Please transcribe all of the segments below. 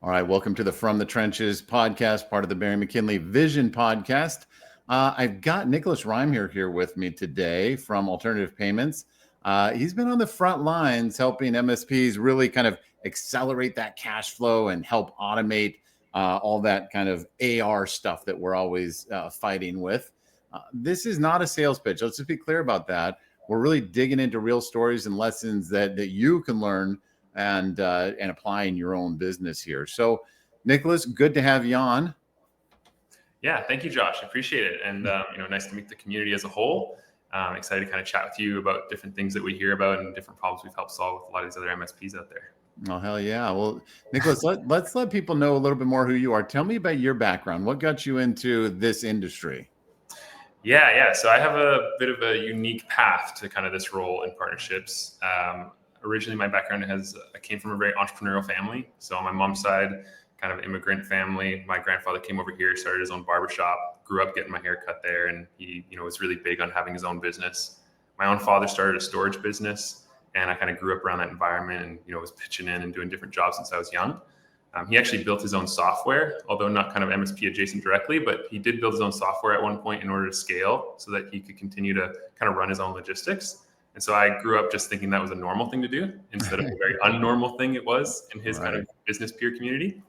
All right, welcome to the From the Trenches podcast, part of the Bering McKinley Vision podcast. I've got Nicholas Reimer here with me today from Alternative Payments. He's been on the front lines helping MSPs really kind of accelerate that cash flow and help automate all that kind of AR stuff that we're always fighting with. This is not a sales pitch. Let's just be clear about that. We're really digging into real stories and lessons that you can learn and apply in your own business here. So, Nicholas, good to have you on. Yeah, thank you, Josh. I appreciate it. And, nice to meet the community as a whole. Excited to kind of chat with you about different things that we hear about and different problems we've helped solve with a lot of these other MSPs out there. Oh, hell yeah. Well, Nicholas, let's let people know a little bit more who you are. Tell me about your background. What got you into this industry? Yeah. So I have a bit of a unique path to kind of this role in partnerships. Originally, my background I came from a very entrepreneurial family. So on my mom's side, kind of immigrant family. My grandfather came over here, started his own barbershop, grew up getting my hair cut there. And he, was really big on having his own business. My own father started a storage business, and I kind of grew up around that environment and, was pitching in and doing different jobs since I was young. He actually built his own software, although not kind of MSP adjacent directly, but he did build his own software at one point in order to scale so that he could continue to kind of run his own logistics. And so I grew up just thinking that was a normal thing to do instead of a very unnormal thing it was in his kind of business peer community.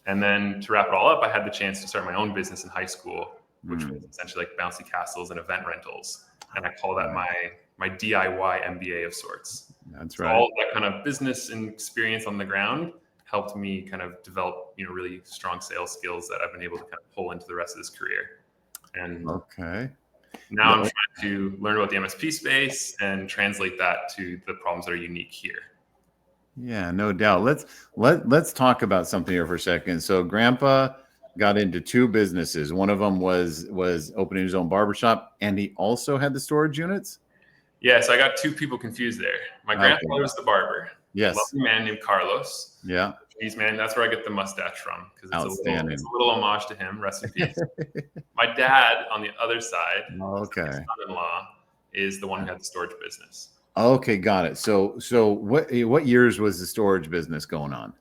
And then to wrap it all up, I had the chance to start my own business in high school, which was essentially like bouncy castles and event rentals. And I call that my DIY MBA of sorts. That's so right. All that kind of business and experience on the ground helped me kind of develop, really strong sales skills that I've been able to kind of pull into the rest of this career. And now I'm trying to learn about the MSP space and translate that to the problems that are unique here. Yeah, no doubt. Let's talk about something here for a second. So Grandpa got into two businesses. One of them was opening his own barbershop, and he also had the storage units. Yeah, so I got two people confused there. My grandfather was the barber. Yes. Lovely man named Carlos. Yeah. Geez, man, that's where I get the mustache from, because it's a little homage to him. Rest in peace. My dad, on the other side, his son-in-law, is the one who had the storage business. Okay, got it. So what years was the storage business going on?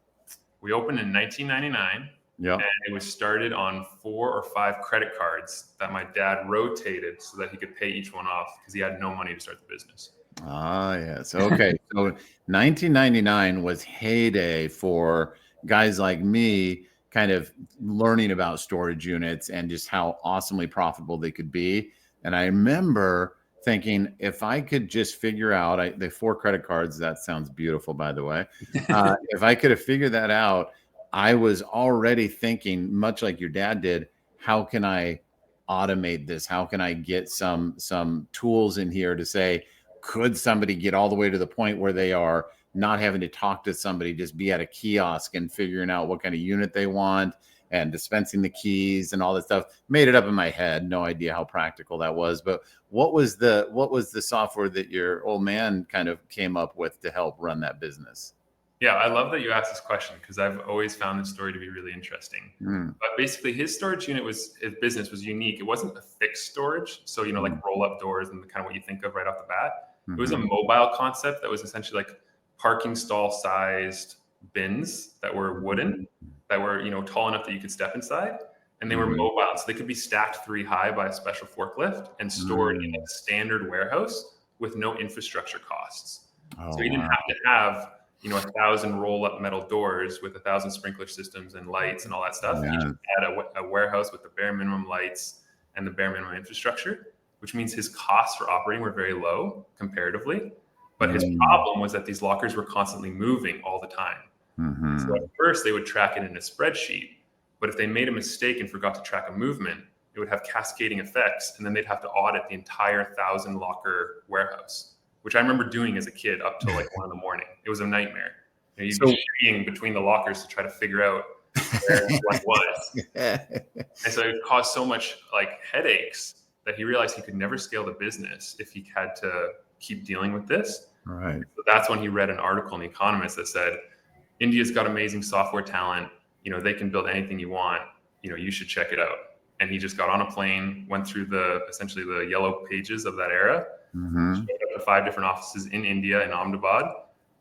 We opened in 1999. Yeah. And it was started on 4 or 5 credit cards that my dad rotated so that he could pay each one off because he had no money to start the business. Ah, yes. Okay. So 1999 was heyday for guys like me kind of learning about storage units and just how awesomely profitable they could be. And I remember thinking, if I could just figure out the 4 credit cards, that sounds beautiful, by the way. If I could have figured that out, I was already thinking, much like your dad did, how can I automate this? How can I get some tools in here to say, could somebody get all the way to the point where they are not having to talk to somebody, just be at a kiosk and figuring out what kind of unit they want and dispensing the keys and all that stuff? Made it up in my head. No idea how practical that was. But what was the software that your old man kind of came up with to help run that business? Yeah, I love that you asked this question because I've always found this story to be really interesting. But basically, his storage unit his business was unique. It wasn't a fixed storage. So, like roll up doors and kind of what you think of right off the bat. It was a mobile concept that was essentially like parking stall sized bins that were wooden, that were, tall enough that you could step inside. And they were mobile. So they could be stacked 3 high by a special forklift and stored in a standard warehouse with no infrastructure costs. So you didn't have to have 1,000 roll-up metal doors with 1,000 sprinkler systems and lights and all that stuff. Yeah. He just had a warehouse with the bare minimum lights and the bare minimum infrastructure, which means his costs for operating were very low comparatively. But his problem was that these lockers were constantly moving all the time. So at first, they would track it in a spreadsheet. But if they made a mistake and forgot to track a movement, it would have cascading effects, and then they'd have to audit the entire 1,000 locker warehouse, which I remember doing as a kid up till like 1 a.m. It was a nightmare. You'd be shooting between the lockers to try to figure out where one was. And so it caused so much headaches that he realized he could never scale the business if he had to keep dealing with this. Right. So that's when he read an article in The Economist that said, India's got amazing software talent. They can build anything you want. You should check it out. And he just got on a plane, went through essentially the yellow pages of that era, showed up to 5 different offices in India in Ahmedabad,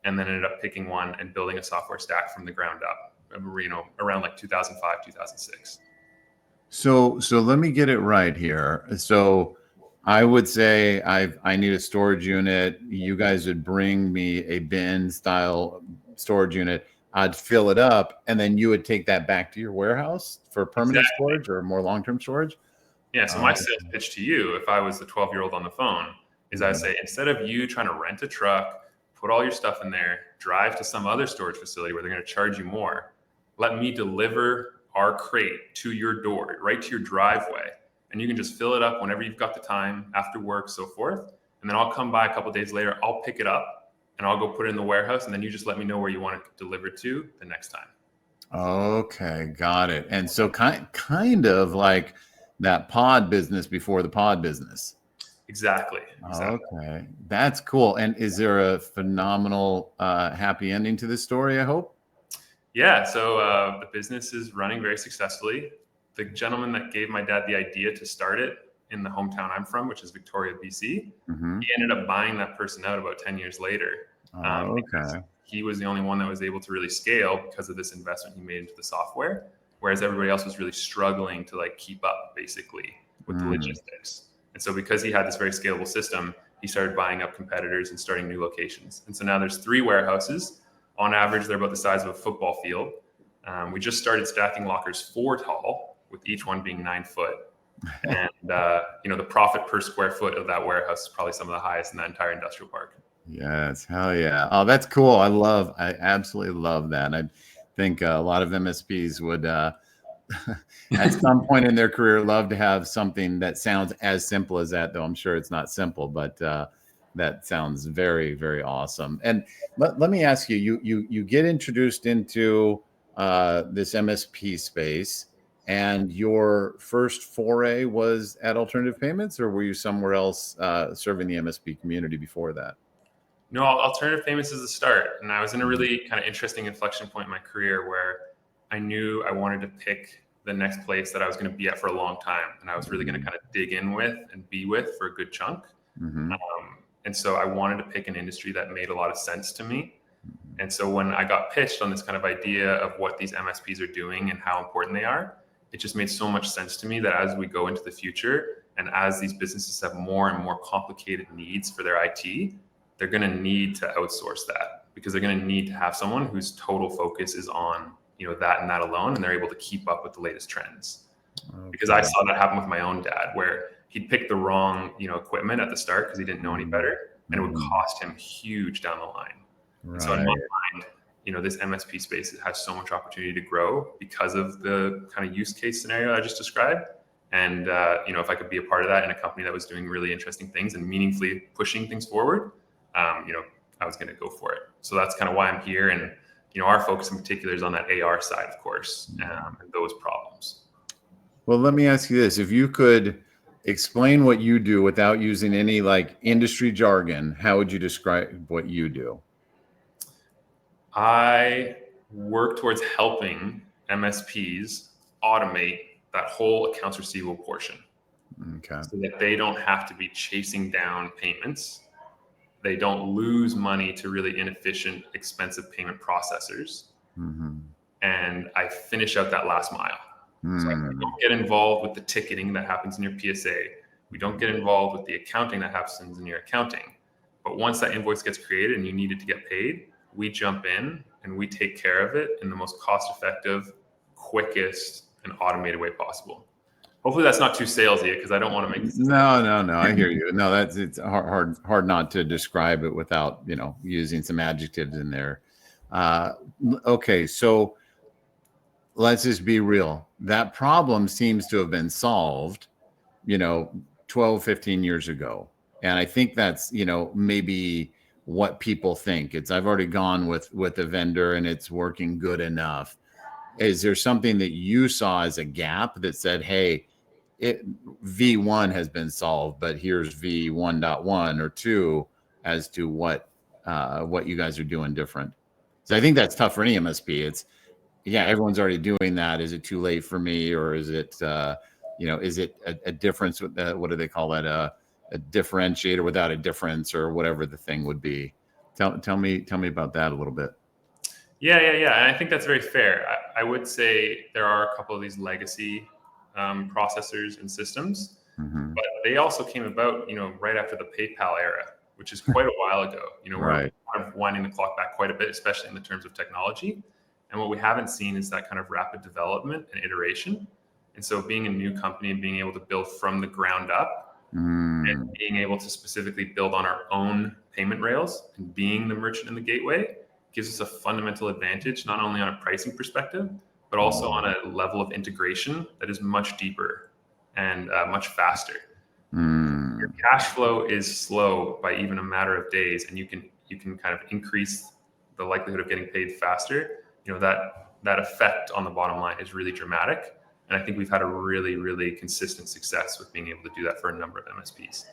and then ended up picking one and building a software stack from the ground up. around like 2005, 2006. So let me get it right here. So I would say I need a storage unit. You guys would bring me a bin style storage unit. I'd fill it up, and then you would take that back to your warehouse for permanent storage or more long-term storage. Yeah. So my sales pitch to you, if I was the 12-year-old on the phone, is I say, instead of you trying to rent a truck, put all your stuff in there, drive to some other storage facility where they're going to charge you more, let me deliver our crate to your door, right to your driveway. And you can just fill it up whenever you've got the time, after work, so forth. And then I'll come by a couple of days later, I'll pick it up and I'll go put it in the warehouse. And then you just let me know where you want it delivered to the next time. Okay, got it. And so kind of like that pod business before the pod business. Exactly. Okay, that's cool. And is there a phenomenal happy ending to this story, I hope? Yeah, so the business is running very successfully. The gentleman that gave my dad the idea to start it in the hometown I'm from, which is Victoria, BC, he ended up buying that person out about 10 years later. Okay. He was the only one that was able to really scale because of this investment he made into the software, whereas everybody else was really struggling to like keep up basically with the logistics. And so because he had this very scalable system, he started buying up competitors and starting new locations. And so now there's 3 warehouses. On average, they're about the size of a football field. We just started stacking lockers 4 tall, with each one being 9 foot. And the profit per square foot of that warehouse is probably some of the highest in that entire industrial park. Yes, hell yeah. Oh, that's cool. I absolutely love that. I think a lot of MSPs would, at some point in their career, love to have something that sounds as simple as that, though I'm sure it's not simple, but that sounds very, very awesome. And let me ask you, you get introduced into this MSP space, and your first foray was at Alternative Payments, or were you somewhere else serving the MSP community before that? No, Alternative Payments is the start. And I was in a really kind of interesting inflection point in my career where I knew I wanted to pick the next place that I was going to be at for a long time. And I was really going to kind of dig in with and be with for a good chunk. And so I wanted to pick an industry that made a lot of sense to me. And so when I got pitched on this kind of idea of what these MSPs are doing and how important they are, it just made so much sense to me that as we go into the future and as these businesses have more and more complicated needs for their IT, they're going to need to outsource that because they're going to need to have someone whose total focus is on, that and that alone, and they're able to keep up with the latest trends. Okay. Because I saw that happen with my own dad, where he'd pick the wrong, equipment at the start because he didn't know any better, and it would cost him huge down the line. Right. And so in my mind, this MSP space has so much opportunity to grow because of the kind of use case scenario I just described. And, if I could be a part of that in a company that was doing really interesting things and meaningfully pushing things forward, I was going to go for it. So that's kind of why I'm here. And, our focus in particular is on that AR side, of course, and those problems. Well, let me ask you this. If you could explain what you do without using any like industry jargon, how would you describe what you do? I work towards helping MSPs automate that whole accounts receivable portion. Okay. So that they don't have to be chasing down payments. They don't lose money to really inefficient, expensive payment processors. And I finish out that last mile. So I don't get involved with the ticketing that happens in your PSA. We don't get involved with the accounting that happens in your accounting. But once that invoice gets created and you need it to get paid, we jump in and we take care of it in the most cost-effective, quickest, and automated way possible. Hopefully that's not too salesy because I don't want to make this. No. I hear you. No, it's hard not to describe it without, using some adjectives in there. Okay. So let's just be real. That problem seems to have been solved, 12, 15 years ago. And I think that's, maybe what people think. I've already gone with a vendor and it's working good enough. Is there something that you saw as a gap that said, hey, V1 has been solved, but here's V1.1 or 2 as to what you guys are doing different? So I think that's tough for any MSP. Everyone's already doing that. Is it too late for me, or is it is it a difference with what do they call that? A differentiator without a difference, or whatever the thing would be. Tell me about that a little bit. Yeah. And I think that's very fair. I would say there are a couple of these legacy processors and systems, Hmm. but they also came about, right after the PayPal era, which is quite a while ago. We're Right. kind of winding the clock back quite a bit, especially in the terms of technology. And what we haven't seen is that kind of rapid development and iteration. And so being a new company and being able to build from the ground up and Mm. being able to specifically build on our own payment rails and being the merchant in the gateway gives us a fundamental advantage, not only on a pricing perspective, but also on a level of integration that is much deeper and much faster. Your Mm. cash flow is slow by even a matter of days, and you can kind of increase the likelihood of getting paid faster. That effect on the bottom line is really dramatic, and I think we've had a really, really consistent success with being able to do that for a number of MSPs.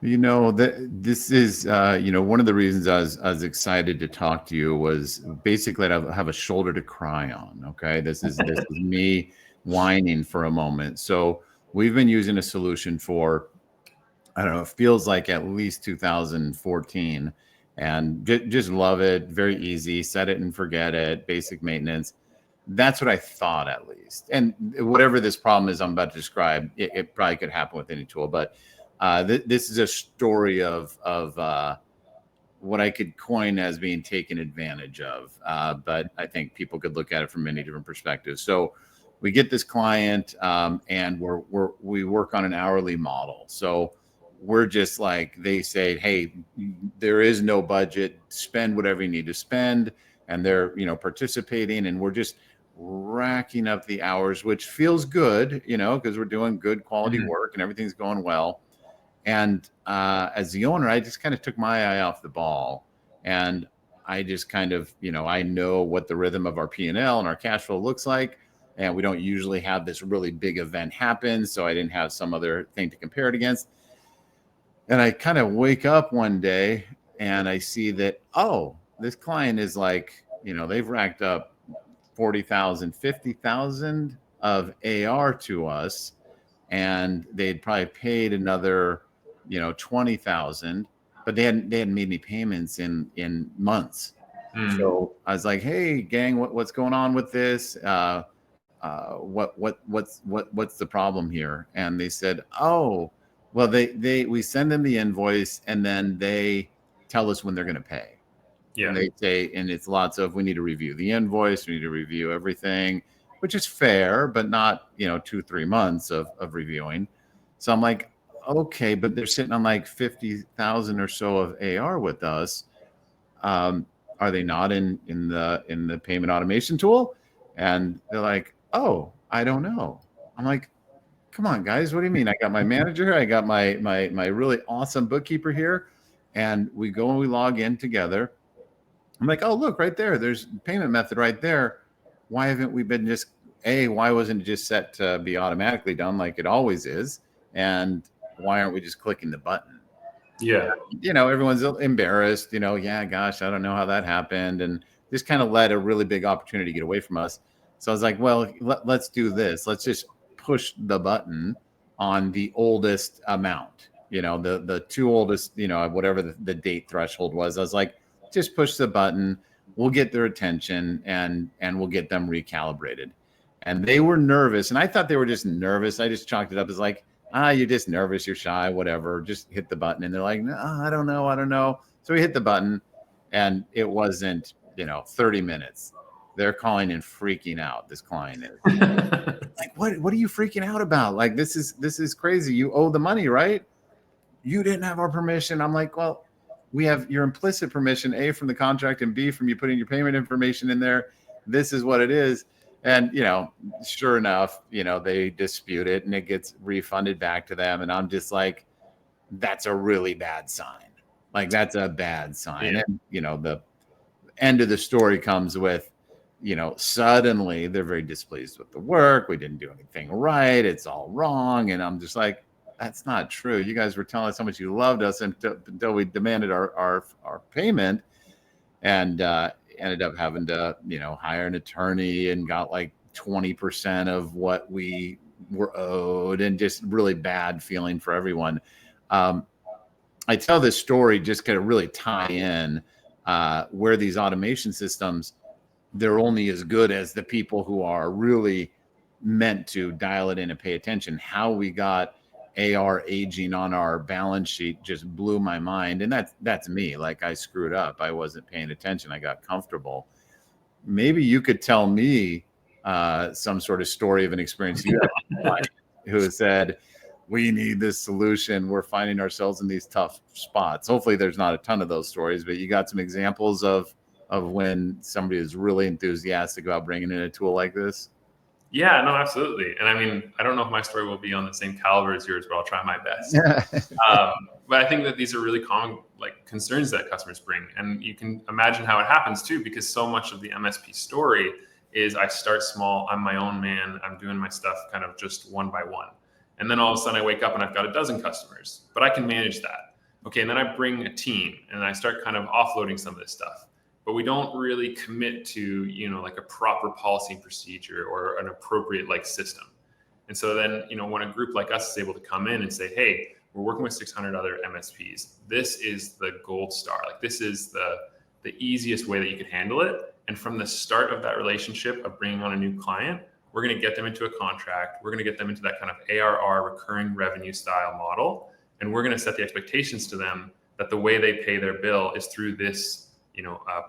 This is one of the reasons I was excited to talk to you was basically to have a shoulder to cry on. Okay, this is me whining for a moment. So we've been using a solution for, I don't know, it feels like at least 2014, and just love it. Very easy, set it and forget it, basic maintenance. That's what I thought, at least. And whatever this problem is I'm about to describe, it probably could happen with any tool. But this is a story of what I could coin as being taken advantage of. But I think people could look at it from many different perspectives. So we get this client, and we work on an hourly model. So we're just like, they say, hey, there is no budget, spend whatever you need to spend. And they're, participating, and we're just racking up the hours, which feels good, because we're doing good quality Mhm. work and everything's going well. And as the owner, I just kind of took my eye off the ball, and I just kind of, I know what the rhythm of our P&L and our cash flow looks like, and we don't usually have this really big event happen, so I didn't have some other thing to compare it against. And I kind of wake up one day and I see that, oh, this client is like, they've racked up 40,000, 50,000 of AR to us, and they'd probably paid another, 20,000, but they hadn't made any payments in months. Mm. So I was like, hey gang, what's going on with this? What's the problem here? And they said, oh, well, we send them the invoice, and then they tell us when they're going to pay. And Yeah. they say, and it's lots of, we need to review the invoice, we need to review everything, which is fair, but not 2-3 months of reviewing. So I'm like, okay, but they're sitting on like 50,000 or so of AR with us. Are they not in the payment automation tool? And they're like, oh, I don't know. I'm like, come on, guys, what do you mean? I got my manager here, I got my really awesome bookkeeper here, and we go and we log in together. I'm like, oh, look, right there, there's payment method right there. Why haven't we been why wasn't it just set to be automatically done like it always is? And why aren't we just clicking the button? Yeah. Everyone's embarrassed, yeah, gosh, I don't know how that happened. And just kind of let a really big opportunity get away from us. So I was like, well, let's do this. Let's just push the button on the oldest amount, the two oldest, whatever the date threshold was. I was like, just push the button. We'll get their attention, and we'll get them recalibrated. And they were nervous. And I thought they were just nervous. I just chalked it up as like, you're just nervous, you're shy, whatever, just hit the button. And they're like, no, I don't know. So we hit the button, and it wasn't 30 minutes. They're calling and freaking out. This client is like, what are you freaking out about? Like, this is crazy. You owe the money, right? You didn't have our permission. I'm like, well, we have your implicit permission, A, from the contract, and B, from you putting your payment information in there. This is what it is. And, sure enough, they dispute it, and it gets refunded back to them. And I'm just like, that's a really bad sign. Like, that's a bad sign. Yeah. And, the end of the story comes with, suddenly they're very displeased with the work. We didn't do anything right. It's all wrong. And I'm just like, that's not true. You guys were telling us how much you loved us until we demanded our payment, and ended up having to, hire an attorney, and got like 20% of what we were owed, and just really bad feeling for everyone. I tell this story just kind of really tie in where these automation systems they're only as good as the people who are really meant to dial it in and pay attention. How we got AR aging on our balance sheet just blew my mind. And that's me. Like, I screwed up. I wasn't paying attention. I got comfortable. Maybe you could tell me some sort of story of an experience you had who said, we need this solution. We're finding ourselves in these tough spots. Hopefully there's not a ton of those stories, but you got some examples of when somebody is really enthusiastic about bringing in a tool like this? Yeah, no, absolutely. And I mean, I don't know if my story will be on the same caliber as yours, but I'll try my best. But I think that these are really common like concerns that customers bring. And you can imagine how it happens too, because so much of the MSP story is I start small, I'm my own man, I'm doing my stuff kind of just one by one. And then all of a sudden I wake up and I've got a dozen customers, but I can manage that. Okay, and then I bring a team and I start kind of offloading some of this stuff. But we don't really commit to, like a proper policy and procedure or an appropriate like system. And so then, when a group like us is able to come in and say, hey, we're working with 600 other MSPs. This is the gold star. Like, this is the easiest way that you can handle it. And from the start of that relationship of bringing on a new client, we're going to get them into a contract. We're going to get them into that kind of ARR recurring revenue style model. And we're going to set the expectations to them that the way they pay their bill is through this,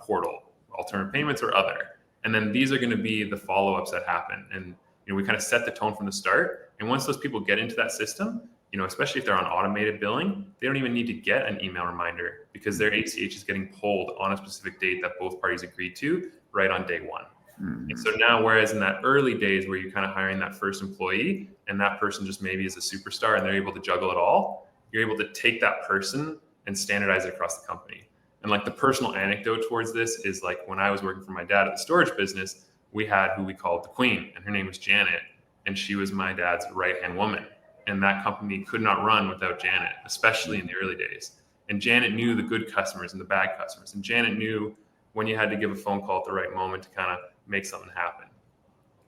portal, alternate payments or other. And then these are going to be the follow-ups that happen. And, we kind of set the tone from the start. And once those people get into that system, especially if they're on automated billing, they don't even need to get an email reminder because their ACH is getting pulled on a specific date that both parties agreed to right on day one. And so now, whereas in that early days where you're kind of hiring that first employee and that person just maybe is a superstar and they're able to juggle it all, you're able to take that person and standardize it across the company. And like the personal anecdote towards this is like when I was working for my dad at the storage business, we had who we called the queen, and her name was Janet. And she was my dad's right-hand woman. And that company could not run without Janet, especially in the early days. And Janet knew the good customers and the bad customers. And Janet knew when you had to give a phone call at the right moment to kind of make something happen.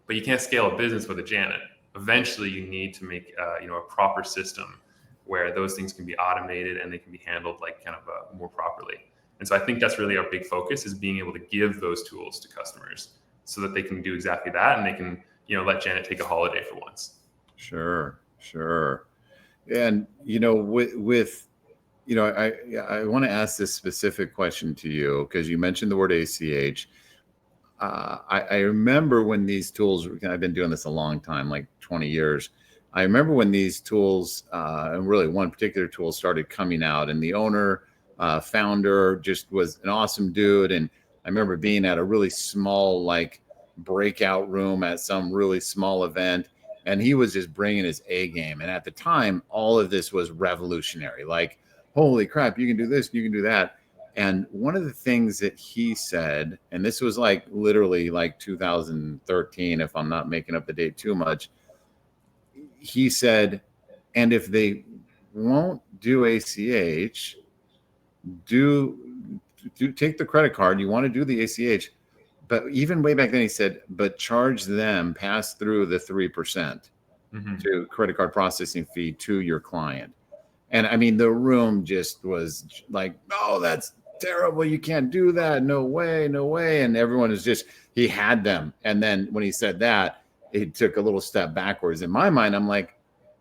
But you can't scale a business with a Janet. Eventually, you need to make a proper system where those things can be automated and they can be handled like kind of more properly. And so I think that's really our big focus, is being able to give those tools to customers so that they can do exactly that, and they can, let Janet take a holiday for once. Sure. And, I want to ask this specific question to you because you mentioned the word ACH. I remember when these tools, I've been doing this a long time, like 20 years. I remember when these tools, and really one particular tool started coming out, and the owner, founder just was an awesome dude. And I remember being at a really small, like breakout room at some really small event, and he was just bringing his A game. And at the time, all of this was revolutionary. Like, holy crap, you can do this, you can do that. And one of the things that he said, and this was like literally like 2013, if I'm not making up the date too much, he said, and if they won't do ACH, do take the credit card. You want to do the ACH, but even way back then he said, but charge them, pass through the 3% to credit card processing fee to your client. And I mean, the room just was like, oh, that's terrible. You can't do that. No way. And everyone is just, he had them. And then when he said that, he took a little step backwards. In my mind, I'm like,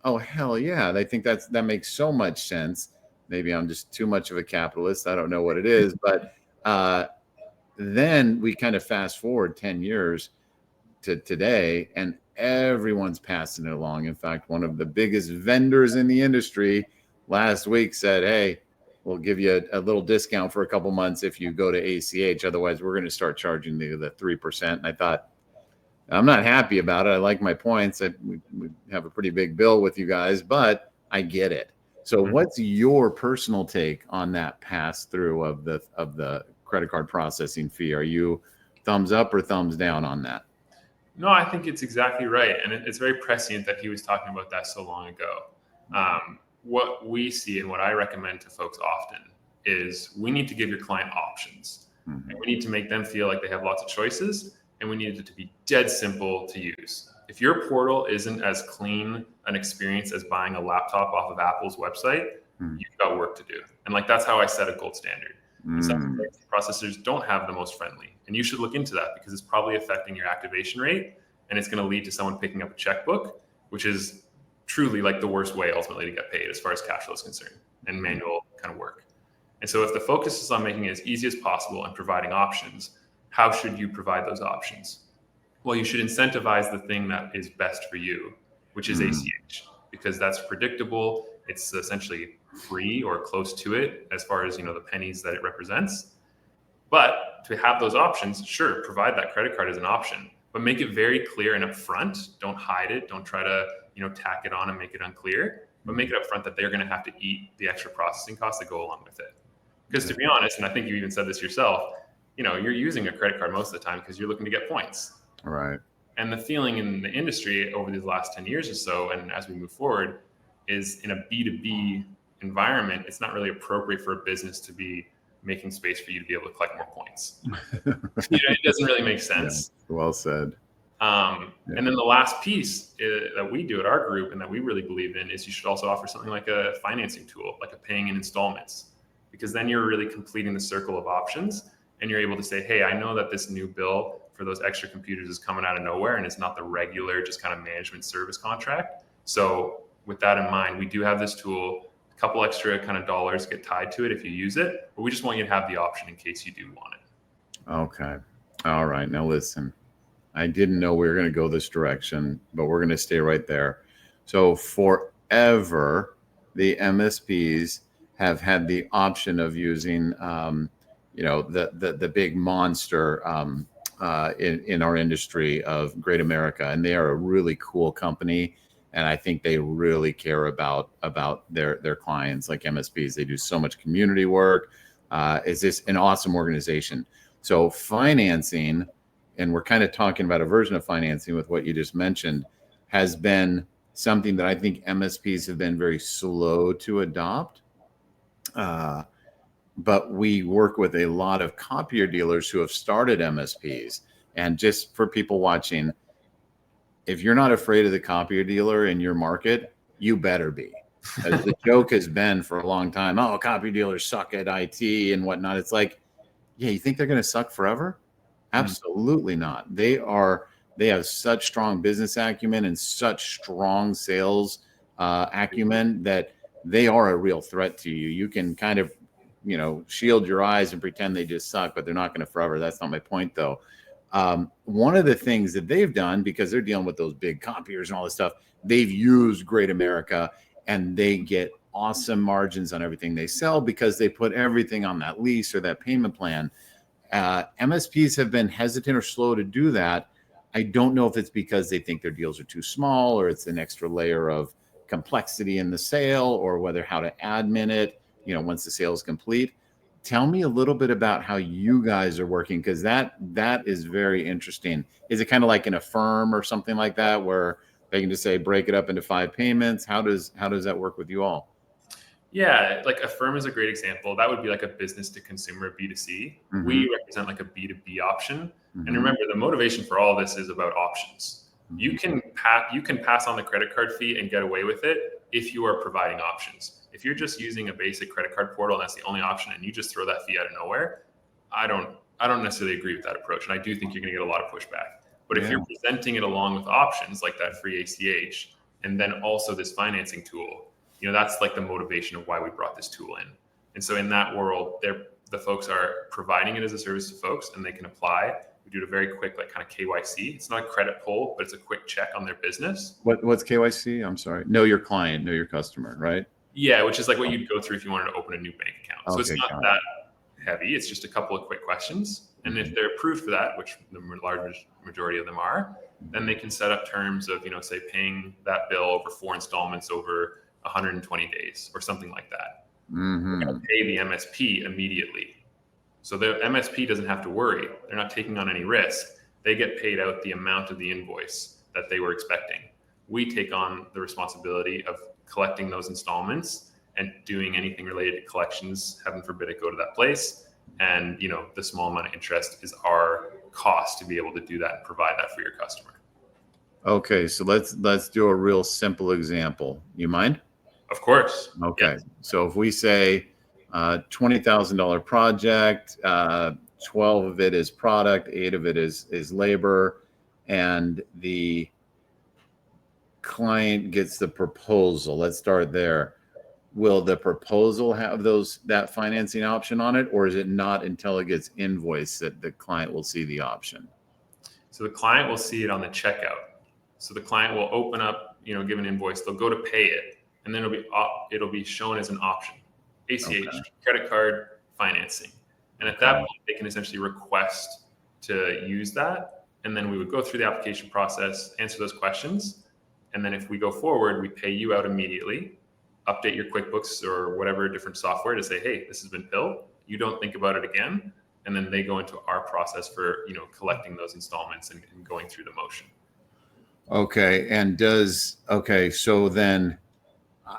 oh, hell yeah. I think that makes so much sense. Maybe I'm just too much of a capitalist. I don't know what it is. But then we kind of fast forward 10 years to today, and everyone's passing it along. In fact, one of the biggest vendors in the industry last week said, hey, we'll give you a little discount for a couple months if you go to ACH. Otherwise, we're going to start charging the 3%. And I thought, I'm not happy about it. I like my points. We have a pretty big bill with you guys, but I get it. So what's your personal take on that pass through of the credit card processing fee? Are you thumbs up or thumbs down on that? No, I think it's exactly right. And it's very prescient that he was talking about that so long ago. What we see and what I recommend to folks often is we need to give your client options. And we need to make them feel like they have lots of choices, and we need it to be dead simple to use. If your portal isn't as clean an experience as buying a laptop off of Apple's website, you've got work to do. And like, that's how I set a gold standard. And some processors don't have the most friendly. And you should look into that because it's probably affecting your activation rate, and it's going to lead to someone picking up a checkbook, which is truly like the worst way ultimately to get paid as far as cash flow is concerned and manual kind of work. And so if the focus is on making it as easy as possible and providing options, how should you provide those options? Well, you should incentivize the thing that is best for you, which is ACH, because that's predictable. It's essentially free or close to it as far as, the pennies that it represents. But to have those options, sure, provide that credit card as an option, but make it very clear and upfront. Don't hide it. Don't try to, tack it on and make it unclear, but make it upfront that they're going to have to eat the extra processing costs that go along with it. Because to be honest, and I think you even said this yourself, you're using a credit card most of the time because you're looking to get points. Right. And the feeling in the industry over these last 10 years or so, and as we move forward, is in a B2B environment, it's not really appropriate for a business to be making space for you to be able to collect more points. It doesn't really make sense. Yeah, well said. And then the last piece that we do at our group and that we really believe in is you should also offer something like a financing tool, like a paying in installments, because then you're really completing the circle of options and you're able to say, hey, I know that this new bill for those extra computers is coming out of nowhere and it's not the regular just kind of management service contract. So with that in mind, we do have this tool. A couple extra kind of dollars get tied to it if you use it, but we just want you to have the option in case you do want it. Okay. All right. Now listen, I didn't know we were going to go this direction, but we're going to stay right there. So forever, the MSPs have had the option of using, the big monster in our industry of Great America, and they are a really cool company. And I think they really care about their clients, like MSPs. They do so much community work. It's just an awesome organization. So financing, and we're kind of talking about a version of financing with what you just mentioned, has been something that I think MSPs have been very slow to adopt. But we work with a lot of copier dealers who have started MSPs. And just for people watching, if you're not afraid of the copier dealer in your market, you better be. As the joke has been for a long time, oh, copier dealers suck at IT and whatnot. It's like, yeah, you think they're going to suck forever? Absolutely not. They have such strong business acumen and such strong sales acumen that they are a real threat to you. You can kind of, shield your eyes and pretend they just suck, but they're not going to forever. That's not my point, though. One of the things that they've done, because they're dealing with those big copiers and all this stuff, they've used Great America and they get awesome margins on everything they sell because they put everything on that lease or that payment plan. MSPs have been hesitant or slow to do that. I don't know if it's because they think their deals are too small or it's an extra layer of complexity in the sale or whether how to admin it, once the sale is complete. Tell me a little bit about how you guys are working, because that is very interesting. Is it kind of like in a firm or something like that where they can just say break it up into 5 payments? How does that work with you all? Yeah, like a firm is a great example. That would be like a business to consumer B2C. Mm-hmm. We represent like a B2B option. Mm-hmm. And remember, the motivation for all this is about options. Mm-hmm. You can pass on the credit card fee and get away with it if you are providing options. If you're just using a basic credit card portal and that's the only option and you just throw that fee out of nowhere, I don't necessarily agree with that approach. And I do think you're going to get a lot of pushback. But if you're presenting it along with options like that free ACH and then also this financing tool, that's like the motivation of why we brought this tool in. And so in that world, the folks are providing it as a service to folks and they can apply. We do a very quick, like kind of KYC. It's not a credit pull, but it's a quick check on their business. What's KYC? I'm sorry. Know your client, know your customer, right? Yeah, which is like what you'd go through if you wanted to open a new bank account. So it's not that heavy. It's just a couple of quick questions. And if they're approved for that, which the large majority of them are, then they can set up terms of, say paying that bill over 4 installments over 120 days or something like that. Mm-hmm. We're going to pay the MSP immediately. So the MSP doesn't have to worry. They're not taking on any risk. They get paid out the amount of the invoice that they were expecting. We take on the responsibility of collecting those installments and doing anything related to collections. Heaven forbid it go to that place. And, the small amount of interest is our cost to be able to do that and provide that for your customer. Okay. So let's do a real simple example. You mind? Of course. Okay. Yeah. So if we say, $20,000 project, 12 of it is product, 8 of it is labor, and the client gets the proposal. Let's start there. Will the proposal have that financing option on it, or is it not until it gets invoiced that the client will see the option? So the client will see it on the checkout. So the client will open up, give an invoice, they'll go to pay it, and then it'll be shown as an option. ACH, Okay. credit card, financing. And at that point, they can essentially request to use that. And then we would go through the application process, answer those questions. And then if we go forward, we pay you out immediately, update your QuickBooks or whatever different software to say, hey, this has been billed. You don't think about it again. And then they go into our process for, collecting those installments and going through the motion. Okay. And so then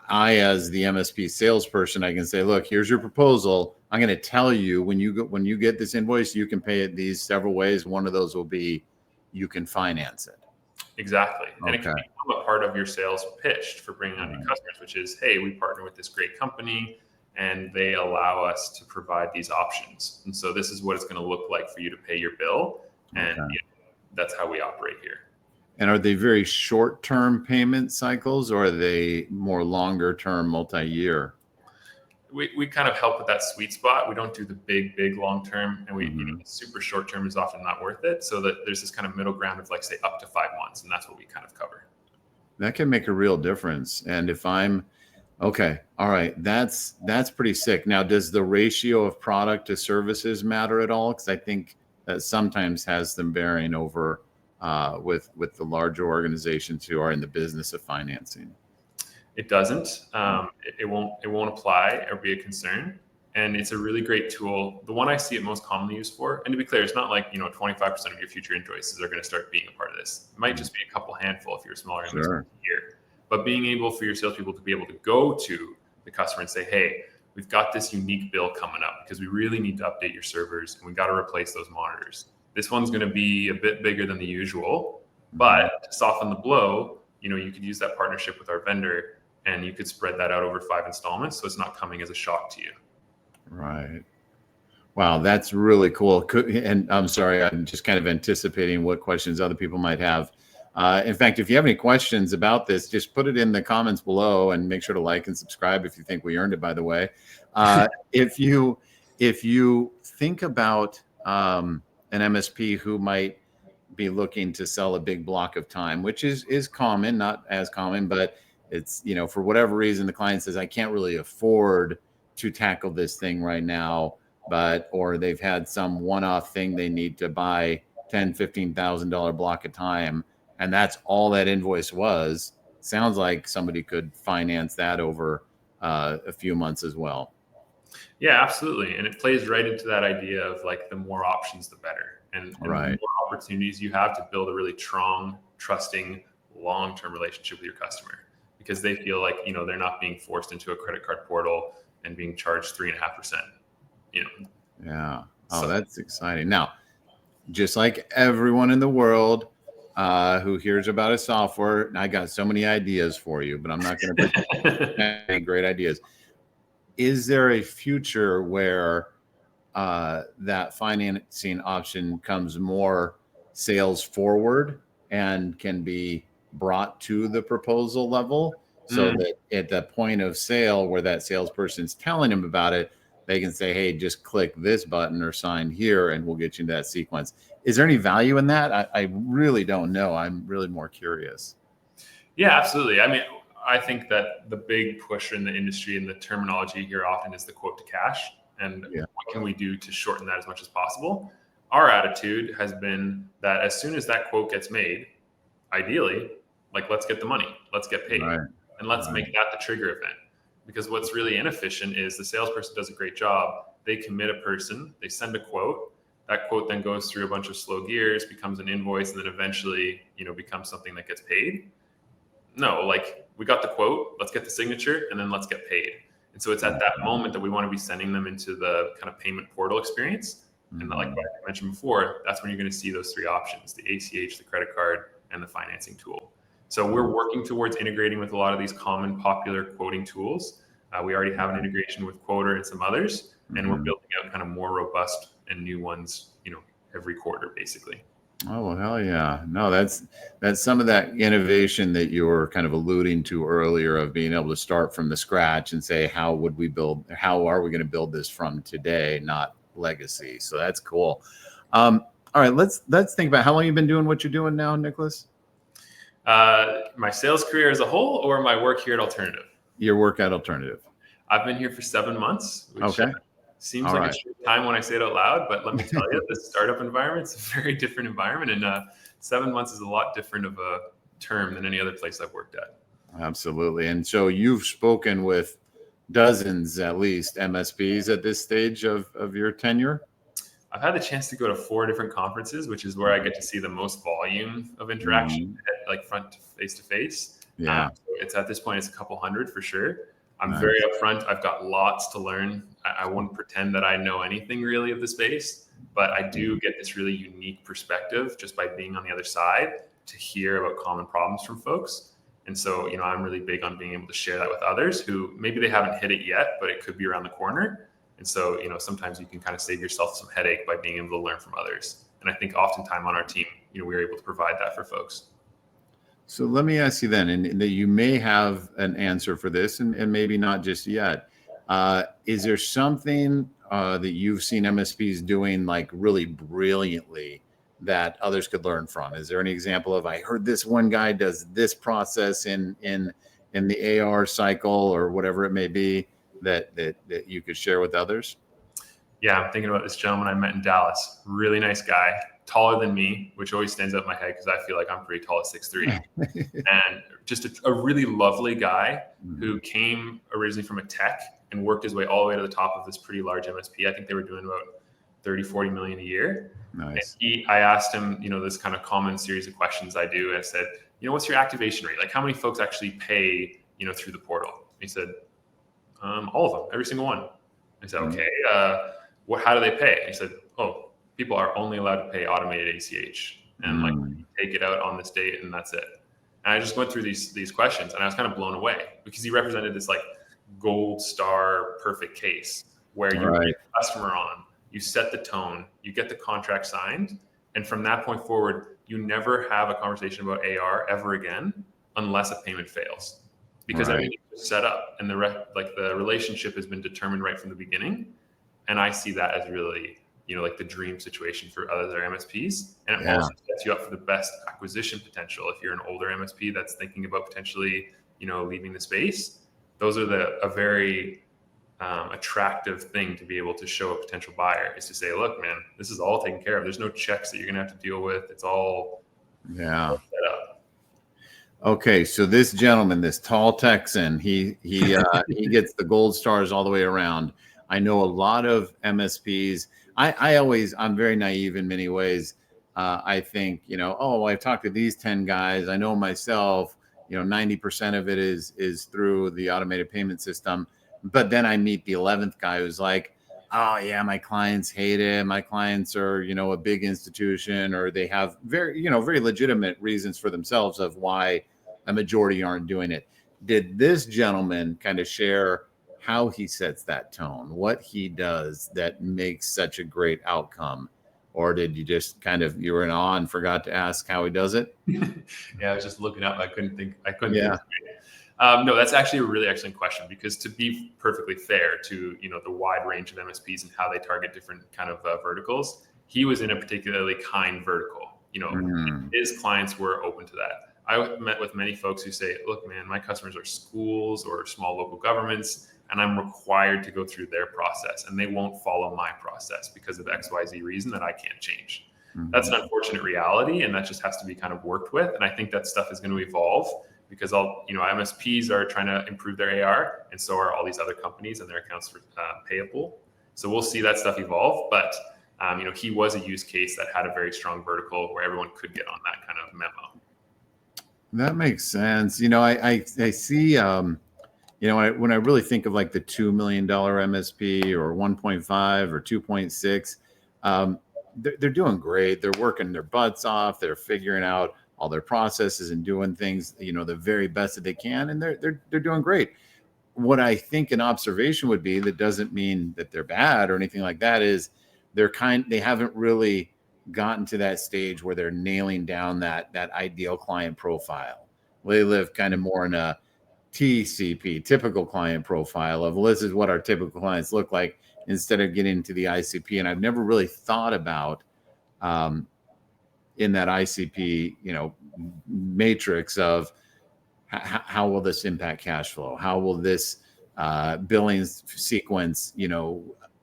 I, as the MSP salesperson, I can say, look, here's your proposal. I'm going to tell you when you get this invoice, you can pay it these several ways. One of those will be you can finance it. Exactly. And Okay. it can become a part of your sales pitch for bringing on new customers, which is, hey, we partner with this great company and they allow us to provide these options. And so this is what it's going to look like for you to pay your bill. And that's how we operate here. And are they very short-term payment cycles, or are they more longer-term, multi-year? We kind of help with that sweet spot. We don't do the big long-term, and super short-term is often not worth it. So that there's this kind of middle ground of say up to 5 months, and that's what we kind of cover. That can make a real difference. And if I'm okay, all right, that's pretty sick. Now, does the ratio of product to services matter at all? Because I think that sometimes has some bearing over with the larger organizations who are in the business of financing. It doesn't. It won't apply or be a concern. And it's a really great tool. The one I see it most commonly used for, and to be clear, it's not like 25% of your future invoices are going to start being a part of this. It might just be a couple handful if you're a smaller Sure. here. But being able for your salespeople to be able to go to the customer and say, hey, we've got this unique bill coming up because we really need to update your servers and we got to replace those monitors. This one's going to be a bit bigger than the usual, but to soften the blow, you could use that partnership with our vendor and you could spread that out over 5 installments. So it's not coming as a shock to you. Right. Wow. That's really cool. And I'm sorry, I'm just kind of anticipating what questions other people might have. In fact, if you have any questions about this, just put it in the comments below and make sure to like and subscribe if you think we earned it, by the way. If you think about an MSP who might be looking to sell a big block of time, which is common, not as common, but it's, for whatever reason, the client says, I can't really afford to tackle this thing right now, or they've had some one-off thing they need to buy $10,000, $15,000 block of time. And that's all that invoice was. Sounds like somebody could finance that over a few months as well. Yeah, absolutely. And it plays right into that idea of the more options, the better. And the more opportunities you have to build a really strong, trusting, long-term relationship with your customer, because they feel like, they're not being forced into a credit card portal and being charged 3.5%. Yeah. Oh, that's exciting. Now, just like everyone in the world who hears about a software, I got so many ideas for you, but I'm not going to any great ideas. Is there a future where that financing option comes more sales forward and can be brought to the proposal level, so that at the point of sale where that salesperson's telling them about it, they can say, hey, just click this button or sign here and we'll get you into that sequence? Is there any value in that? I really don't know. I'm really more curious. Yeah, absolutely. I mean, I think that the big push in the industry and the terminology here often is the quote to cash. And what can we do to shorten that as much as possible? Our attitude has been that as soon as that quote gets made, ideally, let's get the money, let's get paid, and let's make that the trigger event. Because what's really inefficient is the salesperson does a great job. They commit a person, they send a quote. That quote then goes through a bunch of slow gears, becomes an invoice, and then eventually, becomes something that gets paid. No, we got the quote, let's get the signature, and then let's get paid. And so it's at that moment that we want to be sending them into the kind of payment portal experience. And like I mentioned before, that's when you're going to see those 3 options: the ACH, the credit card, and the financing tool. So we're working towards integrating with a lot of these common popular quoting tools. We already have an integration with Quota and some others, and we're building out kind of more robust and new ones, every quarter, basically. Oh, well, hell yeah. No, that's some of that innovation that you were kind of alluding to earlier, of being able to start from the scratch and say, how are we going to build this from today, not legacy? So that's cool. All right, let's think about how long you've been doing what you're doing now, Nicholas. My sales career as a whole, or my work here at Alternative? Your work at Alternative. I've been here for 7 months, which okay. Seems like a short time when I say it out loud, but let me tell you, the startup environment is a very different environment, and 7 months is a lot different of a term than any other place I've worked at. Absolutely. And so you've spoken with dozens, at least, MSPs at this stage of your tenure? I've had the chance to go to 4 different conferences, which is where I get to see the most volume of interaction, like front face to face. Yeah. So it's at this point, it's a couple hundred for sure. I'm very upfront. I've got lots to learn. I won't pretend that I know anything really of the space, but I do get this really unique perspective just by being on the other side to hear about common problems from folks. And so, I'm really big on being able to share that with others who maybe they haven't hit it yet, but it could be around the corner. And so, sometimes you can kind of save yourself some headache by being able to learn from others. And I think oftentimes on our team, we're able to provide that for folks. So let me ask you then, and that you may have an answer for this, and maybe not just yet. Is there something that you've seen MSPs doing like really brilliantly that others could learn from? Is there any example of, I heard this one guy does this process in the AR cycle or whatever it may be that you could share with others? Yeah, I'm thinking about this gentleman I met in Dallas. Really nice guy, taller than me, which always stands out in my head because I feel like I'm pretty tall at 6'3". And just a really lovely guy who came originally from a tech and worked his way all the way to the top of this pretty large MSP. I think they were doing about 30-40 million a year. Nice. And I asked him, this kind of common series of questions I do. And I said, what's your activation rate? Like, how many folks actually pay, through the portal? He said, all of them, every single one. I said, okay, how do they pay? He said, people are only allowed to pay automated ACH, and like take it out on this date, and that's it. And I just went through these questions, and I was kind of blown away because he represented this like gold star perfect case where you get the customer on, you set the tone, you get the contract signed, and from that point forward, you never have a conversation about AR ever again unless a payment fails, because everything is set up and the relationship has been determined right from the beginning. And I see that as really, like the dream situation for other MSPs. And it also sets you up for the best acquisition potential. If you're an older MSP that's thinking about potentially, leaving the space, those are a very attractive thing to be able to show a potential buyer, is to say, look, man, this is all taken care of. There's no checks that you're going to have to deal with. It's all set up. Okay, so this gentleman, this tall Texan, he gets the gold stars all the way around. I know a lot of MSPs. I'm very naive in many ways. I think, I've talked to these 10 guys. I know myself, 90% of it is through the automated payment system. But then I meet the 11th guy who's like, oh yeah, my clients hate it. My clients are, a big institution, or they have very legitimate reasons for themselves of why a majority aren't doing it. Did this gentleman kind of share how he sets that tone, what he does that makes such a great outcome? Or did you just you were in awe and forgot to ask how he does it? Yeah, I was just looking up. I couldn't think. No, that's actually a really excellent question, because to be perfectly fair to, the wide range of MSPs and how they target different kind of verticals, he was in a particularly kind vertical. His clients were open to that. I met with many folks who say, look, man, my customers are schools or small local governments, and I'm required to go through their process, and they won't follow my process because of XYZ reason that I can't change. That's an unfortunate reality, and that just has to be kind of worked with. And I think that stuff is going to evolve, because MSPs are trying to improve their AR, and so are all these other companies and their accounts payable. So we'll see that stuff evolve. But he was a use case that had a very strong vertical where everyone could get on that kind of memo. That makes sense. I see, when I really think of like the $2 million MSP or 1.5 or 2.6, they're doing great. They're working their butts off. They're figuring out all their processes and doing things, the very best that they can. And they're doing great. what I think an observation would be, that doesn't mean that they're bad or anything like that, is they haven't really gotten to that stage where they're nailing down that ideal client profile. They live kind of more in a TCP, typical client profile, of, well, this is what our typical clients look like, instead of getting to the ICP. And I've never really thought about in that ICP, matrix of how will this impact cash flow? How will this billings sequence,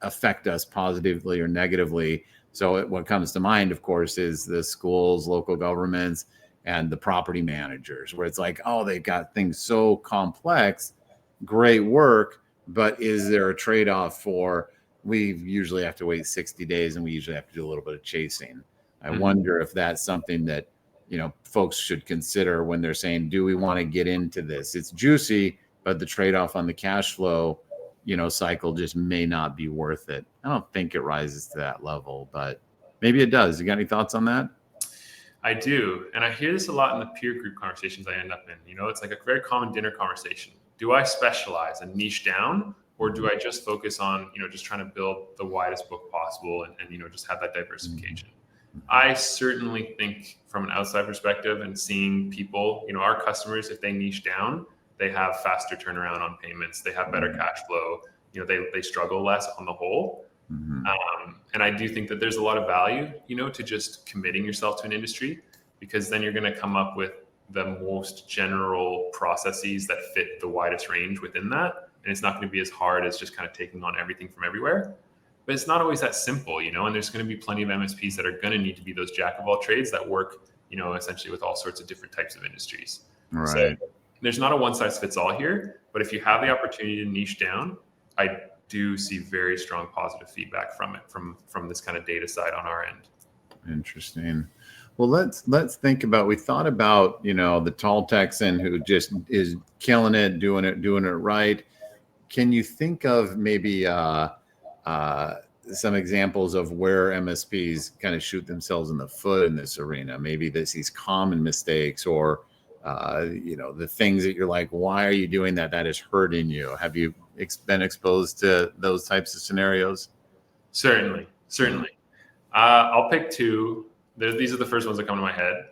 affect us positively or negatively? So what comes to mind, of course, is the schools, local governments, and the property managers, where it's like, oh, they've got things so complex, great work, but is there a trade-off for, we usually have to wait 60 days and we usually have to do a little bit of chasing. I wonder if that's something that, folks should consider when they're saying, do we want to get into this? It's juicy, but the trade-off on the cash flow, cycle just may not be worth it. I don't think it rises to that level, but maybe it does. You got any thoughts on that? I do. And I hear this a lot in the peer group conversations I end up in. It's like a very common dinner conversation. Do I specialize and niche down, or do I just focus on, just trying to build the widest book possible and just have that diversification? I certainly think from an outside perspective and seeing people, our customers, if they niche down, they have faster turnaround on payments. They have better cash flow. They struggle less on the whole. And I do think that there's a lot of value, to just committing yourself to an industry, because then you're going to come up with the most general processes that fit the widest range within that. And it's not going to be as hard as just kind of taking on everything from everywhere. But it's not always that simple, and there's going to be plenty of MSPs that are going to need to be those jack of all trades that work, essentially with all sorts of different types of industries. Right. So there's not a one size fits all here, but if you have the opportunity to niche down, I do see very strong positive feedback from it, from this kind of data side on our end. Interesting. Well, let's think about, we thought about, the tall Texan who just is killing it, doing it right. Can you think of maybe some examples of where MSPs kind of shoot themselves in the foot in this arena? Maybe these common mistakes, or the things that you're like, why are you doing that? That is hurting you. Have you been exposed to those types of scenarios? Certainly. I'll pick two. These are the first ones that come to my head.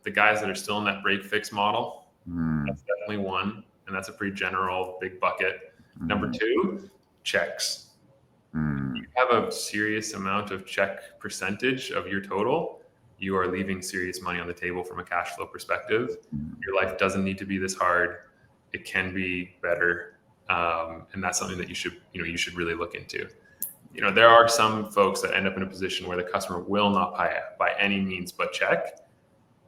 The guys that are still in that break fix model, that's definitely one. And that's a pretty general big bucket. Number two, checks. You have a serious amount of check percentage of your total, you are leaving serious money on the table from a cash flow perspective. Your life doesn't need to be this hard. It can be better. And that's something that you should really look into. There are some folks that end up in a position where the customer will not pay by any means but check.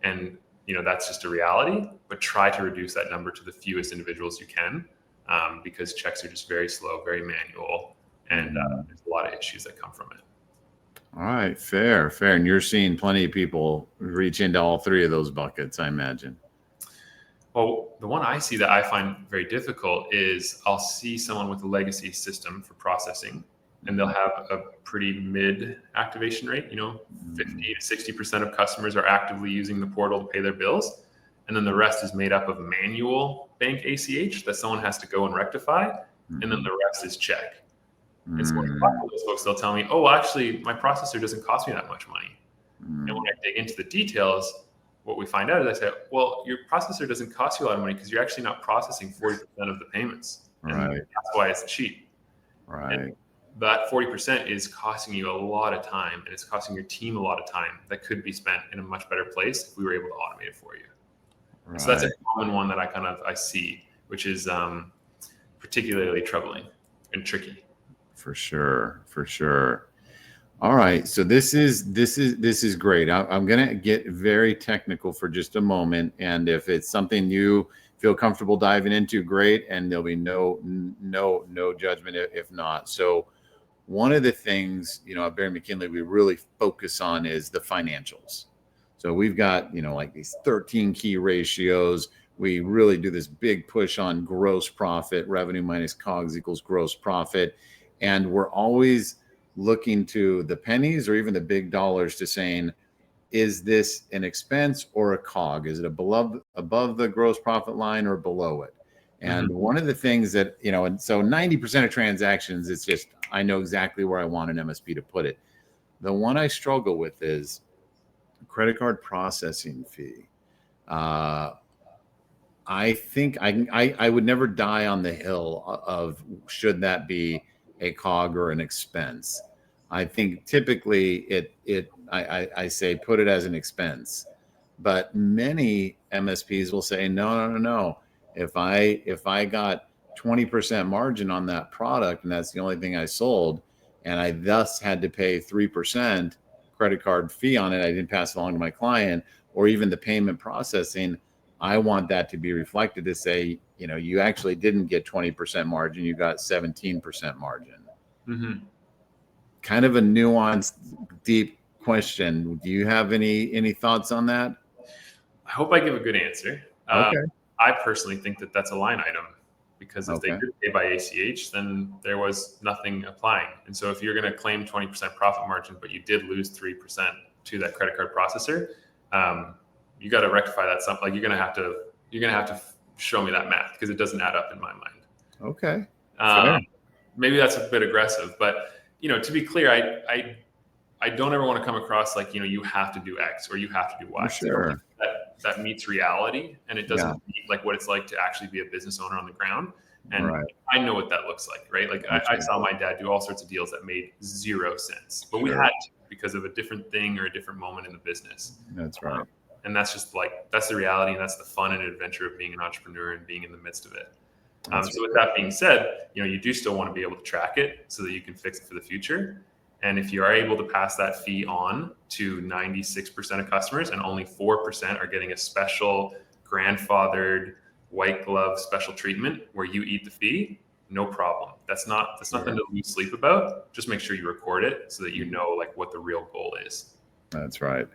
And, that's just a reality, but try to reduce that number to the fewest individuals you can, because checks are just very slow, very manual. And there's a lot of issues that come from it. All right, fair. And you're seeing plenty of people reach into all three of those buckets, I imagine. Well, the one I see that I find very difficult is I'll see someone with a legacy system for processing, and they'll have a pretty mid activation rate. 50 to 60% of customers are actively using the portal to pay their bills. And then the rest is made up of manual bank ACH that someone has to go and rectify. And then the rest is check. And so when I talk to those folks, they'll tell me, oh, well, actually, my processor doesn't cost me that much money. And when I dig into the details, what we find out is I say, well, your processor doesn't cost you a lot of money because you're actually not processing 40% of the payments. And that's why it's cheap. Right. And that 40% is costing you a lot of time, and it's costing your team a lot of time that could be spent in a much better place if we were able to automate it for you. Right. So that's a common one that I see, which is particularly troubling and tricky. For sure. All right. So this is great. I'm going to get very technical for just a moment. And if it's something you feel comfortable diving into, great. And there'll be no judgment if not. So one of the things, at Bering McKinley, we really focus on is the financials. So we've got, like these 13 key ratios. We really do this big push on gross profit, revenue minus COGS equals gross profit. And we're always looking to the pennies or even the big dollars to saying, is this an expense or a COG? Is it above the gross profit line or below it? And one of the things that, and so 90% of transactions, it's just, I know exactly where I want an MSP to put it. The one I struggle with is credit card processing fee. I think I would never die on the hill of should that be a cog or an expense. I think typically I say put it as an expense, but many MSPs will say no. If I got 20% margin on that product and that's the only thing I sold, and I thus had to pay 3% credit card fee on it, I didn't pass it along to my client, or even the payment processing, I want that to be reflected to say, you actually didn't get 20% margin, you got 17% margin. Kind of a nuanced, deep question. Do you have any thoughts on that? I hope I give a good answer. Okay. I personally think that that's a line item, because if they Okay. did pay by ACH, then there was nothing applying. And so if you're going to claim 20% profit margin, but you did lose 3% to that credit card processor, you got to rectify that. Something like you're going to have to show me that math, because it doesn't add up in my mind. Okay. Maybe that's a bit aggressive, but to be clear, I don't ever want to come across like, you have to do X or you have to do Y. Sure. That meets reality, and it doesn't meet like what it's like to actually be a business owner on the ground. And Right. I know what that looks like, right? Like I saw my dad do all sorts of deals that made zero sense, but we had to, because of a different thing or a different moment in the business. That's right. And that's just that's the reality, and that's the fun and adventure of being an entrepreneur and being in the midst of it. So with that being said, you do still want to be able to track it so that you can fix it for the future. And if you are able to pass that fee on to 96% of customers, and only 4% are getting a special grandfathered white glove special treatment where you eat the fee, no problem. That's nothing to lose sleep about. Just make sure you record it so that you know like what the real goal is. That's right.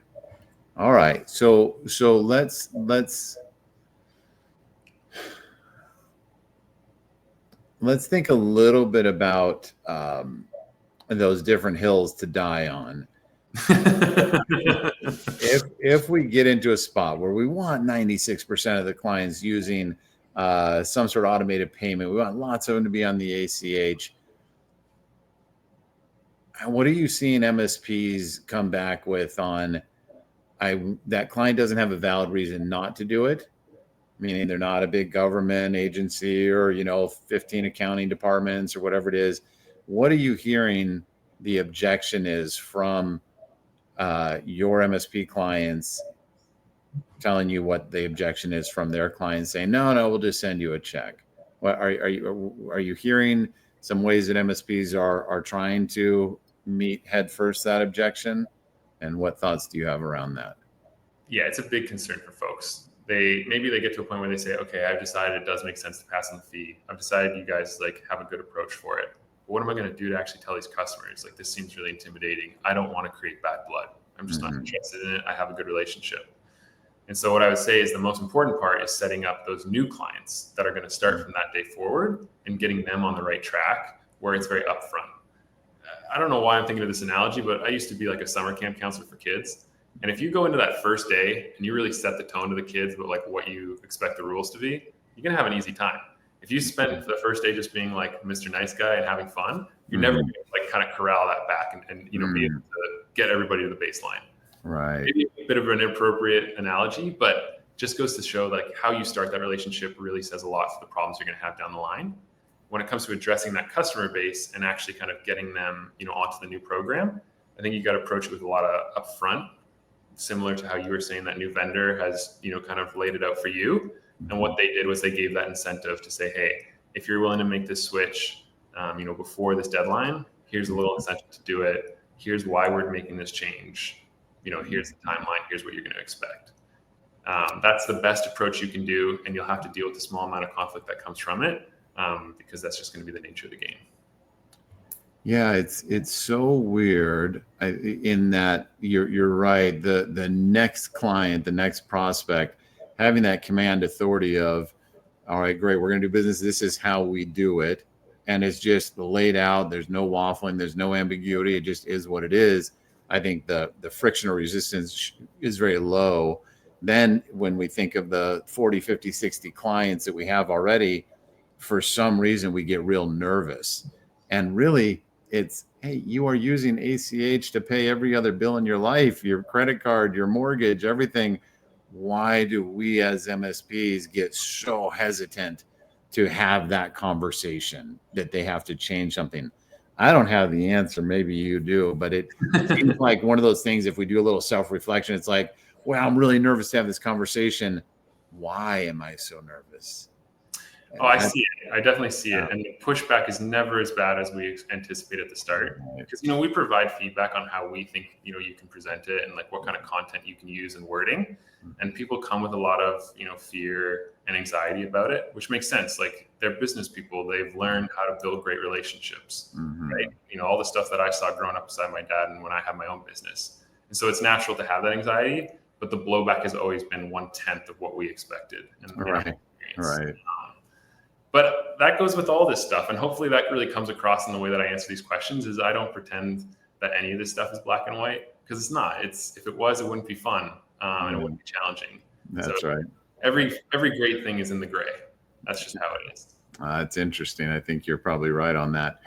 All right. So let's think a little bit about those different hills to die on. if we get into a spot where we want 96% of the clients using some sort of automated payment, we want lots of them to be on the ACH. What are you seeing MSPs come back with on that client doesn't have a valid reason not to do it? Meaning they're not a big government agency or, 15 accounting departments or whatever it is. What are you hearing the objection is from your MSP clients telling you what the objection is from their clients saying, no, we'll just send you a check? What are you hearing some ways that MSPs are trying to meet headfirst that objection? And what thoughts do you have around that? Yeah, it's a big concern for folks. Maybe they get to a point where they say, okay, I've decided it does make sense to pass on the fee. I've decided you guys have a good approach for it. But what am I going to do to actually tell these customers? Like, this seems really intimidating. I don't want to create bad blood. I'm just not interested in it. I have a good relationship. And so what I would say is the most important part is setting up those new clients that are going to start from that day forward and getting them on the right track where it's very upfront. I don't know why I'm thinking of this analogy, but I used to be like a summer camp counselor for kids. And if you go into that first day and you really set the tone to the kids about like what you expect the rules to be, you're going to have an easy time. If you spend the first day just being like Mr. Nice Guy and having fun, you're never going to kind of corral that back and be able to get everybody to the baseline. Right. Maybe a bit of an inappropriate analogy, but just goes to show like how you start that relationship really says a lot for the problems you're going to have down the line. When it comes to addressing that customer base and actually kind of getting them, onto the new program, I think you got to approach it with a lot of upfront, similar to how you were saying that new vendor has, kind of laid it out for you. And what they did was they gave that incentive to say, hey, if you're willing to make this switch, before this deadline, here's a little incentive to do it. Here's why we're making this change. Here's the timeline. Here's what you're going to expect. That's the best approach you can do. And you'll have to deal with the small amount of conflict that comes from it, because that's just going to be the nature of the game. Yeah, it's so weird in that you're right. The next client, the next prospect, having that command authority of, all right, great, we're going to do business. This is how we do it. And it's just laid out. There's no waffling. There's no ambiguity. It just is what it is. I think the friction or resistance is very low. Then when we think of the 40, 50, 60 clients that we have already, for some reason we get real nervous. And really, it's, hey, you are using ACH to pay every other bill in your life, your credit card, your mortgage, everything. Why do we as MSPs get so hesitant to have that conversation that they have to change something? I don't have the answer. Maybe you do, but it seems like one of those things, if we do a little self-reflection, it's like, well, I'm really nervous to have this conversation. Why am I so nervous? Oh, I see it. I definitely see it. And the pushback is never as bad as we anticipate at the start. Because, we provide feedback on how we think, you can present it and like what kind of content you can use and wording. And people come with a lot of, fear and anxiety about it, which makes sense. Like, they're business people. They've learned how to build great relationships, right? All the stuff that I saw growing up beside my dad and when I had my own business. And so it's natural to have that anxiety, but the blowback has always been 1/10 of what we expected. Right. But that goes with all this stuff. And hopefully that really comes across in the way that I answer these questions. Is I don't pretend that any of this stuff is black and white, because it's not. If it was, it wouldn't be fun, and it wouldn't be challenging. That's right. Every great thing is in the gray. That's just how it is. It's interesting. I think you're probably right on that.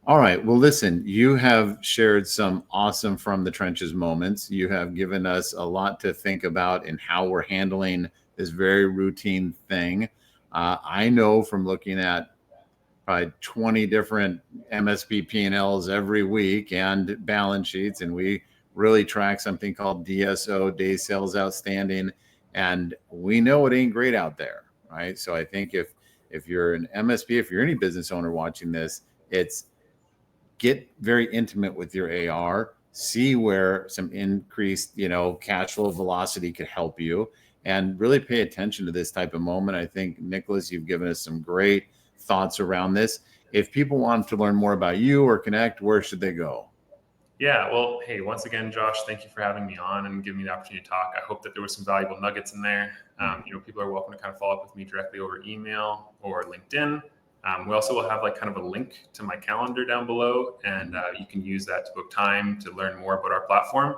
All right. Well, listen, you have shared some awesome from the trenches moments. You have given us a lot to think about in how we're handling this very routine thing. I know from looking at probably 20 different MSP P&Ls every week and balance sheets, and we really track something called DSO, Day Sales Outstanding, and we know it ain't great out there, right? So I think if you're an MSP, if you're any business owner watching this, it's get very intimate with your AR, see where some increased, cash flow velocity could help you, and really pay attention to this type of moment. I think, Nicholas, you've given us some great thoughts around this. If people want to learn more about you or connect, where should they go? Yeah, well, hey, once again, Josh, thank you for having me on and giving me the opportunity to talk. I hope that there was some valuable nuggets in there. People are welcome to kind of follow up with me directly over email or LinkedIn. We also will have like kind of a link to my calendar down below, and you can use that to book time to learn more about our platform.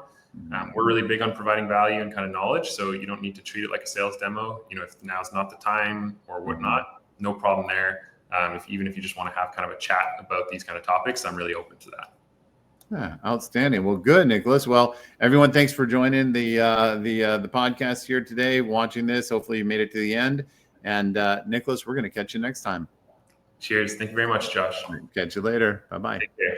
We're really big on providing value and kind of knowledge, so you don't need to treat it like a sales demo. If now's not the time or whatnot, no problem there. Even if you just want to have kind of a chat about these kind of topics, I'm really open to that. Yeah, outstanding. Well, good, Nicholas. Well, everyone, thanks for joining the podcast here today, watching this. Hopefully you made it to the end. And Nicholas, we're going to catch you next time. Cheers. Thank you very much, Josh. Catch you later. Bye-bye. Take care.